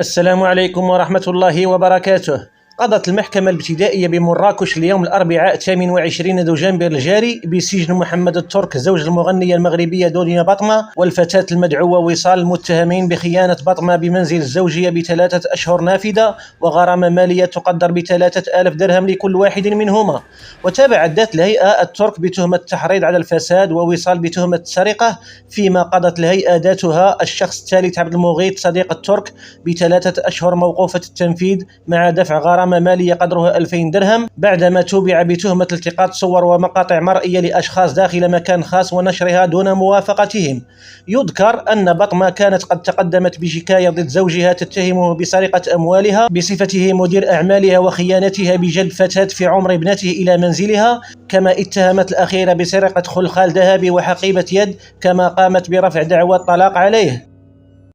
السلام عليكم ورحمة الله وبركاته. قضت المحكمة الابتدائية بمراكش اليوم الأربعاء 28 دجنبر الجاري بسجن محمد الترك زوج المغنية المغربية دنيا بطمة والفتاة المدعوة وصال المتهمين بخيانة بطمة بمنزل الزوجية ب3 أشهر نافذة وغرامة مالية تقدر ب3000 درهم لكل واحد منهما. وتابعت ذات الهيئة الترك بتهمة التحريض على الفساد ووصال بتهمة السرقة، فيما قضت الهيئة ذاتها الشخص الثالث عبد المغيث صديق الترك ب3 أشهر موقوفة التنفيذ مع دفع غرامة مالية قدرها 2000 درهم بعدما توبع بتهمة التقاط صور ومقاطع مرئية لأشخاص داخل مكان خاص ونشرها دون موافقتهم. يذكر أن بطمة كانت قد تقدمت بشكاية ضد زوجها تتهمه بسرقة أموالها بصفته مدير أعمالها وخيانتها بجلب فتاة في عمر ابنته إلى منزلها، كما اتهمت الأخيرة بسرقة خلخال ذهبي وحقيبة يد، كما قامت برفع دعوى الطلاق عليه.